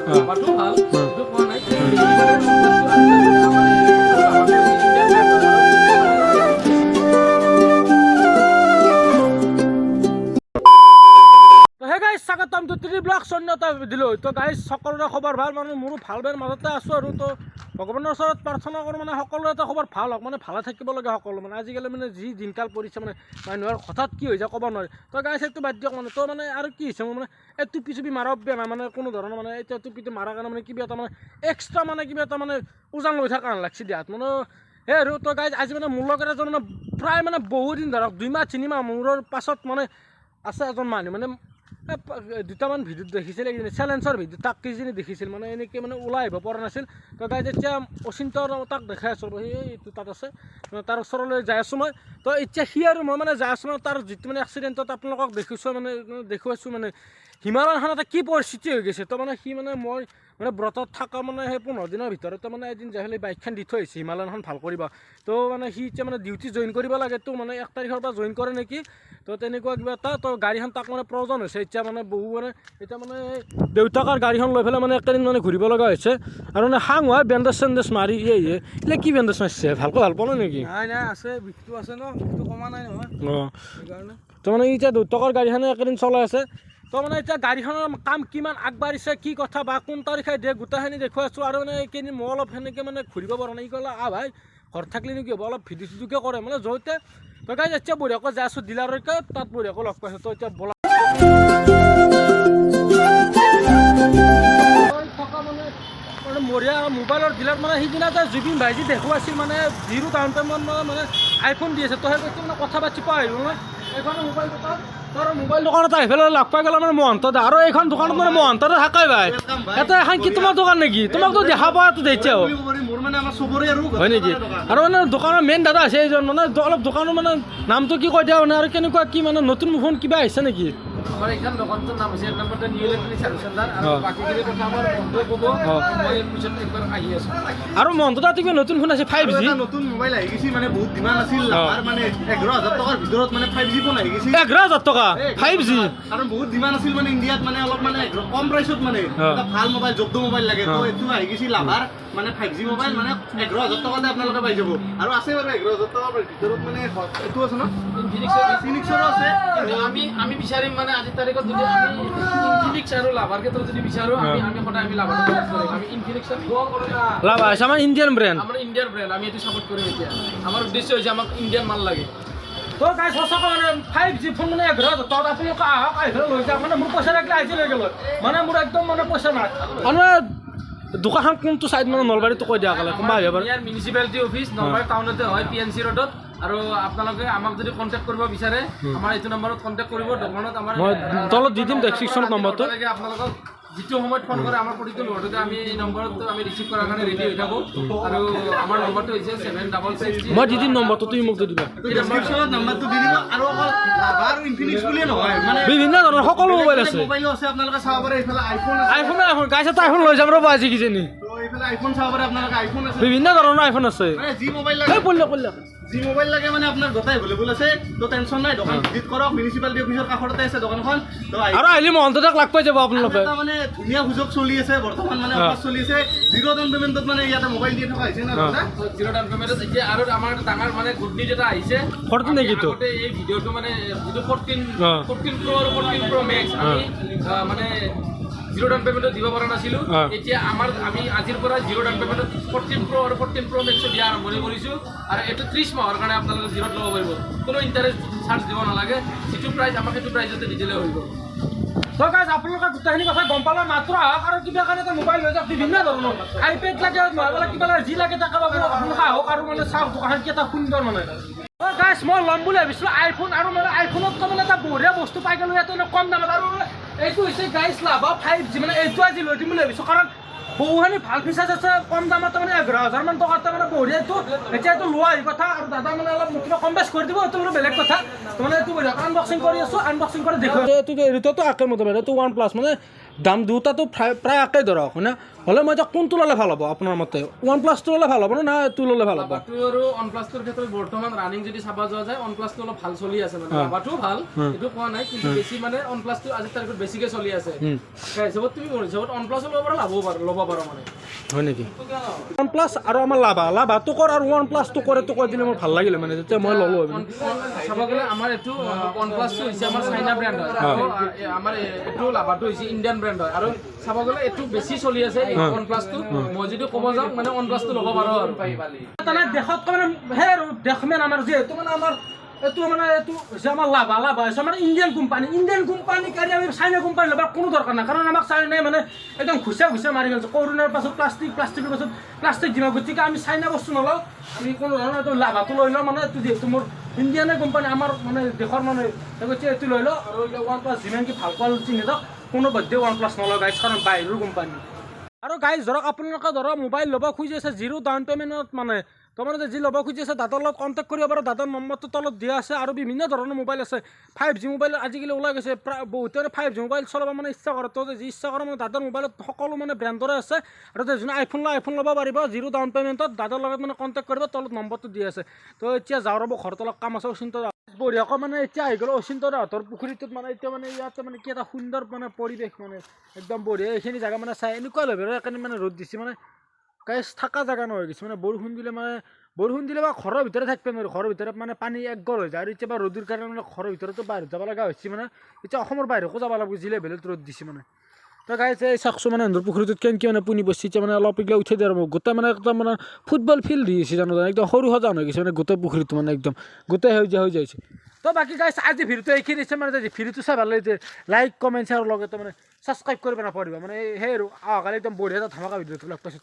বাটো ভাল কিন্তু কোৱা নাই স্বাগতম তো ত্ৰি ব্লগ শূন্যতা দিলোঁ তো গাইজ সকলোৰে খবৰ ভাল মানে মোৰো ভাল বেৰ মাজতে আছোঁ আৰু তো ভগৱানৰ ওচৰত প্ৰাৰ্থনা কৰোঁ মানে সকলোৰে এটা খবৰ ভাল হওক মানে ভালে থাকিব লাগে সকলো মানে আজিকালি মানে যি দিনকাল পৰিছে মানে মানুহৰ হঠাৎ কি হৈ যায় ক'ব নোৱাৰে তো গাইজ সেইটো বাদ দিয়ক মানে তো মানে আৰু কি হৈছে মোৰ মানে এই টুপি চুপি মাৰক বেয়া নাই মানে কোনো ধৰণৰ মানে এতিয়া টুপিটো মাৰাৰ কাৰণে মানে কিবা এটা মানে এক্সট্ৰা মানে কিবা এটা মানে উজান লৈ থকা লাগছে দিয়াত মানে সেই আৰু তো গাইজ আজি মানে মোৰ লগত এজন মানে প্ৰায় মানে বহুদিন ধৰক 2 মাহ 3 মাহ মূৰৰ পাছত মানে আছে এজন মানুহ মানে দুটামান ভিডিঅ'ত দেখিছিল এইকেইদিন চেলেঞ্জৰ ভিডিঅ' তাক কেইজনী দেখিছিল মানে এনেকৈ মানে ওলাই আহিব পৰা নাছিল তো গাইজ এতিয়া অচিন্তৰ তাক দেখাই আছোঁ সেইটো তাত আছে তাৰ ওচৰলৈ যাই আছোঁ মই তো এতিয়া সি আৰু মই মানে যাই আছোঁ মানে তাৰ যিটো মানে এক্সিডেণ্টত আপোনালোকক দেখিছোঁ মানে দেখুৱাইছোঁ মানে হিমালয়খন এটা কি পৰিস্থিতি হৈ গৈছে তো মানে সি মানে মই মানে ব্ৰতত থকা মানে সেই 15 দিনৰ ভিতৰতে মানে এদিন যাই পেলাই বাইকখন দি থৈ আহিছে হিমালয়খন ভাল কৰিব তো মানে সি এতিয়া মানে ডিউটি জইন কৰিব লাগে তো মানে 1 তাৰিখৰ পৰা জইন কৰে নেকি তো তেনেকুৱা কিবা এটা তো গাড়ীখন তাক মানে প্ৰয়োজন হৈছে এতিয়া মানে বহু মানে এতিয়া মানে দেউতাকৰ গাড়ীখন লৈ পেলাই মানে একদিন মানে ঘূৰিব লগা হৈছে আৰু মানে হাং হয় বেণ্ডেজ চেণ্ডেজ মাৰি এইলে কি বেণ্ডেজ মাৰিছে ভালকৈ ভাল পোৱা নাই নেকি নাই আছে বিষটো আছে ন বিষটো কমা নাই নহয় সেইকাৰণে তো মানে এতিয়া দেউতাকৰ গাড়ীখনে একদিন চলাই আছে তো মানে এতিয়া গাড়ীখনৰ কাম কিমান আগবাঢ়িছে কি কথা বা কোন তাৰিখে দিয়ে গোটেইখিনি দেখুৱাই আছোঁ আৰু মানে এইকেইদিন মই অলপ সেনেকৈ মানে ঘূৰিব পৰা নাই ক'লে ভাই ঘৰত থাকিলে নেকি হ'ব অলপ ভিডিঅ' চিডিঅ'কে কৰে মানে য'তে তো গাইজ এতিয়া বঢ়িয়াকৈ যাই আছোঁ ডিলাৰলৈকে তাত বঢ়িয়াকৈ লগ পাইছোঁ তো এতিয়া বলা থকা মানে বঢ়িয়া মোবাইলৰ ডিলাৰ মানে সিদিনা যে জুবিন ভাইজি দেখুৱাইছিল মানে 0 ডাউন পে'মেণ্ট মানে আইফোন দি আছে তো সেই বস্তু মানে কথা পাতি পোৱা আহিলোঁ মানে এইখন মোবাইল দোকান তোৰ মোবাইল দোকানত আহি পেলাই লগ পাই গ'লে মানে মহন্ত দা আৰু এইখন দোকানত মানে মহন্ততে থাকাই ভাই এটা এখন কি তোমাৰ দোকান নেকি তোমাকতো দেখা পোৱাটো দেখিছে হয় নেকি আৰু মানে দোকানৰ মেইন দাদা আছে এইজন মানে অলপ দোকানৰ মানে নামটো কি কৈ দিয়া মানে আৰু কেনেকুৱা কি মানে নতুন ফোন কিবা আহিছে নেকি আমাৰ এইখন দোকানটোৰ নাম হৈছে এক নম্বৰতে নিউ ইলেক্ট্ৰনিক চাৰ্ভিচ চেণ্টাৰ আৰু বাকীখিনি কথা আমাৰ বন্ধুৱে ক'ব মই পিছত একবাৰ আহি আছোঁ আৰু মহন্ত দা কিবা নতুন ফোন আছে 5G নতুন মোবাইল আহি গৈছে মানে বহুত ডিমাণ্ড আছিল আৰু মানে 11,000 টকাৰ ভিতৰত মানে 5G ফোন আহি গৈছে 11,000 টকা 5G আৰু বহুত ডিমাণ্ড আছিল মানে ইণ্ডিয়াত মানে অলপ মানে কম প্ৰাইচত মানে এটা ভাল মোবাইল জব্দ মোবাইল লাগে তো এইটো আহি গৈছে লাভাৰ মানে 5G মোবাইল মানে 11,000 টকাতে আপোনালোকে পাই যাব আৰু আছে বাৰু 11,000 টকাৰ ভিতৰত মানে এইটো আছে ন ইনফিনিক্সৰ আছে আমি বিচাৰিম মানে আজিৰ তাৰিখত যদি আমি ইনফিনিক্স আৰু লাভাৰ ক্ষেত্ৰত যদি বিচাৰোঁ আমি সদায় আমি লাভাৰ আমি ইনফিনিক্সত লাভ আছে আমাৰ ইণ্ডিয়ান ব্ৰেণ্ড আমাৰ ইণ্ডিয়ান ব্ৰেণ্ড আমি এইটো ছাপোৰ্ট কৰিম এতিয়া আমাৰ উদ্দেশ্য হৈছে আমাক ইণ্ডিয়ান মাল লাগে তো গাইজ সঁচাকৈ মানে 5G ফোন মানে 11,000 টকাত আপোনালোকে আহক আহি পেলাই লৈ যাওক মানে মোৰ পইচা থাকিলে আজি লৈ গ'ল মানে মোৰ একদম মানে পইচা নাই মানে দোকানখন কোনটো চাইড মানে নলবাৰীটো কৈ দিয়া ক'লে কোনোবা আহিব পাৰে ইয়াৰ মিউনিচিপালিটি অফিচ নলবাৰী টাউনতে হয় PNC ৰোডত আৰু আপোনালোকে আমাক যদি কণ্টেক্ট কৰিব বিচাৰে আমাৰ এইটো নম্বৰত কণ্টেক্ট কৰিব দোকানত আমাৰ মই তলত দি দিম ডেছক্ৰিপশ্যনত নম্বৰটো আপোনালোকক যিটো সময়ত ফোন কৰে আমাৰ প্ৰতিটো ল'ৰাটোকে আমি এই নম্বৰত আমি ৰিচিভ কৰাৰ কাৰণে ৰেডি হৈ থাকোঁ আৰু আমাৰ নম্বৰটো হৈছে 766 মই দি দিম নম্বৰটো তুমি মোক দি দিবা ডেছক্ৰিপশ্যনত নম্বৰটো দি দিব আৰু অকল লাভাৰ আৰু ইনফিনিক্স বুলিয়ে নহয় মানে বিভিন্ন ধৰণৰ সকলো মোবাইল আছে মোবাইলো আছে আপোনালোকে চাব পাৰে এইফালে আইফোন আছে আইফোন গাইজ এটা আইফোন লৈ যাম ৰ'ব আজি কিজানি তো এইফালে আইফোন চাব পাৰে আপোনালোকে আইফোন আছে বিভিন্ন ধৰণৰ আইফোন আছে মানে যি মোবাইল লাগে যি মোবাইল লাগে মানে আপোনাৰ গোটেই এভেইলেবল আছে তো টেনশ্যন নাই দোকান ভিজিট কৰক মিউনিচিপালিটি অফিচৰ কাষতে আছে দোকানখন তো আৰু আহিলে মহন্তদাক লাগ পাই যাব আপোনালোকে এটা মানে ধুনীয়া সুযোগ চলি আছে বৰ্তমান মানে অফাৰ চলি আছে 0 ডাউন পেমেণ্টত মানে ইয়াতে মোবাইল দিয়ে থকা হৈছে না দাদা 0 ডাউন পেমেণ্টত এতিয়া আৰু আমাৰ ডাঙৰ মানে গুড নিউজ এটা আহিছে ফটো নেকিটো এই ভিডিঅ'টো মানে যিটো 14 Pro আৰু 14 Pro Max আমি মানে 0 ডাউন পেমেণ্টত দিব পৰা নাছিলোঁ এতিয়া আমি আজিৰ পৰা 0 ডাউন পেমেণ্টত 14 Pro আৰু 14 Pro Max দিয়া আৰম্ভণি কৰিছোঁ আৰু এইটো 30 মাহৰ কাৰণে আপোনালোকে 0ত ল'ব পাৰিব কোনো ইণ্টাৰেষ্ট চাৰ্জ দিব নালাগে যিটো প্ৰাইচ আমাক সেইটো প্ৰাইচতে দি দিলে হৈ গ'ল তো গাইজ আপোনালোকে গোটেইখিনি কথা গম পালে মাত্ৰ আহক আৰু কিবা কাৰণে এটা মোবাইল লৈ যাওক বিভিন্ন ধৰণৰ আইপেড লাগে নহ'লে কিবা লাগে যি লাগে তাকে আপোনালোকে আহক আৰু মানে চাওক দোকান কি এটা সুন্দৰ মানে গাইজ মই ল'ম বুলি ভাবিছিলোঁ আইফোন আৰু মানে আইফোনতকৈ মানে এটা বঢ়িয়া বস্তু পাই গ'লোঁ ইয়াতে কম দামত আৰু এইটো হৈছে গাইজ লাভা 5G মানে এইটো আজি লৈ দিম বুলি ভাবিছোঁ কাৰণ বহুখিনি ভাল ফিচাৰ্ছ আছে কম দামত মানে 11,000 মান টকাত মানে বঢ়িয়াটো এতিয়া এইটো লোৱা এই কথা আৰু দাদা মানে অলপ কিবা কম বেছ কৰি দিব এইটো মানে বেলেগ কথা মানে এইটো বঢ়িয়া আনবক্সিং কৰি আছোঁ আনবক্সিং কৰি দেখুৱাই এইটো ৰিটতো আকে মোবাইল এইটো OnePlus মানে দাম দুটাতো প্ৰায় একেই ধৰক হয়নে হ'লে মই এতিয়া কোনটো ল'লে ভাল হ'ব আপোনাৰ মতে OnePlus-টো ল'লে ভাল হ'ব নে এইটো ল'লে ভাল হ'ব লাভাটো আৰু OnePlus-টোৰ ক্ষেত্ৰত বৰ্তমান ৰানিং যদি চাব যোৱা যায় OnePlus-টো অলপ ভাল চলি আছে মানে লাভাটো ভাল এইটো কোৱা নাই কিন্তু বেছি মানে OnePlus-টো আজিৰ তাৰিখত বেছিকৈ চলি আছে সেই হিচাপত তুমি মোৰ হিচাপত OnePlus-ও ল'ব পাৰা ল'ব পাৰা মানে হয় নেকি OnePlus আৰু আমাৰ লাভাটো কৰ আৰু OnePlus-টো কৰেতো কৈ দিলে মোৰ ভাল লাগিলে মানে যেতিয়া মই ল'লোঁ চাব গ'লে আমাৰ এইটো OnePlus-টো হৈছে আমাৰ চাইনা ব্ৰেণ্ড হয় আৰু আমাৰ এইটো লাভাটো হৈছে ইণ্ডিয়ান ব্ৰেণ্ড হয় আৰু চাব গ'লে এইটো বেছি চলি আছে OnePlus-টো মই যদি ক'ব যাওঁ মানে OnePlus-টো ল'ব পাৰোঁ আৰু মানে দেশত মানে সেই আৰু দেশ মেন আমাৰ যিহেতু মানে আমাৰ এইটো মানে এইটো হৈছে আমাৰ লাভ হৈছে আমাৰ ইণ্ডিয়ান কোম্পানী কাৰি আমি চাইনা কোম্পানী ল'ব কোনো দৰকাৰ নাই কাৰণ আমাক চাইনাই মানে একদম ঘুচা মাৰি গৈছে কৰোণাৰ পাছত প্লাষ্টিকৰ পাছত প্লাষ্টিক দিব গতিকে আমি চাইনা বস্তু নলওঁ আমি কোনো ধৰণৰ এইটো লাভাটো লৈ লওঁ মানে এইটো যিহেতু মোৰ ইণ্ডিয়ানে কোম্পানী আমাৰ মানে দেশৰ মানে গতিকে এইটো লৈ লওঁ আৰু OnePlus যিমান কি ভাল কোৱালিটি নিদিয়ক কোনো বাধ্যে OnePlus নলওঁ গাইজ কাৰণ বাহিৰৰ কোম্পানী আৰু গাইজ ধৰক আপোনালোকে ধৰক মোবাইল ল'ব খুজি আছে 0 ডাউন পে'মেণ্টত মানে তোমালোকে যি ল'ব খুজি আছে দাদাৰ লগত কণ্টেক্ট কৰিব পাৰোঁ দাদাৰ নম্বৰটো তলত দিয়া আছে আৰু বিভিন্ন ধৰণৰ মোবাইল আছে 5G মোবাইল আজিকালি ওলাই গৈছে প্ৰায় বহুতে 5G মোবাইল চলাব মানে ইচ্ছা কৰে তো যি ইচ্ছা কৰে মানে দাদাৰ মোবাইলত সকলো মানে ব্ৰেণ্ডৰে আছে আৰু যোনে আইফোন ল'ব পাৰিব 0 ডাউন পে'মেণ্টত দাদাৰ লগত মানে কণ্টেক্ট কৰিব তলত নম্বৰটো দিয়া আছে তো এতিয়া যাওঁ ৰ'ব ঘৰত অলপ কাম আছে অচিন্ত বঢ়িয়াকৈ মানে এতিয়া আহি গ'লোঁ অচিন্ত দাহঁতৰ পুখুৰীটোত মানে এতিয়া মানে ইয়াতে মানে কি এটা সুন্দৰ মানে পৰিৱেশ মানে একদম বঢ়িয়া এইখিনি জেগা মানে চাই এনেকুৱা লাগে সেইকাৰণে মানে ৰ'দ দিছে মানে গাইজ থকা জেগা নহয় গৈছে মানে বৰষুণ দিলে বা ঘৰৰ ভিতৰত থাকিব নোৱাৰোঁ ঘৰৰ ভিতৰত মানে পানী একগল হৈ যায় আৰু এতিয়া বা ৰ'দৰ কাৰণে মানে ঘৰৰ ভিতৰতো বাহিৰত যাব লগা হৈছে মানে এতিয়া অসমৰ বাহিৰকো যাব লাগিব যি লেভেলত ৰ'দ দিছে মানে তো গাইজ এই চাওকচোন মানে সিহঁতৰ পুখুৰীটোত কেনেকৈ মানে পুনি বসছে এতিয়া মানে অলপ এইগিলা উঠাই দিয়ে আৰু গোটেই মানে একদম মানে ফুটবল ফিল্ড দি আছে জানো একদম সৰু সজান হৈ গৈছে মানে গোটেই পুখুৰীটো মানে একদম গোটেই সেউজীয়া হৈ যাইছে তো বাকী গাইজ আজি ভিডিঅ'টো এইখিনি দিছে মানে যদি ভিডিঅ'টো চাই ভাল লাগিছে লাইক কমেণ্ট আৰু লগতে মানে ছাবস্ক্ৰাইব কৰিব নাপাহৰিবা মানে সেই আৰু অহাকালি একদম বঢ়িয়া এটা ধামাকা ভিডিঅ'টো লগ পাইছোঁ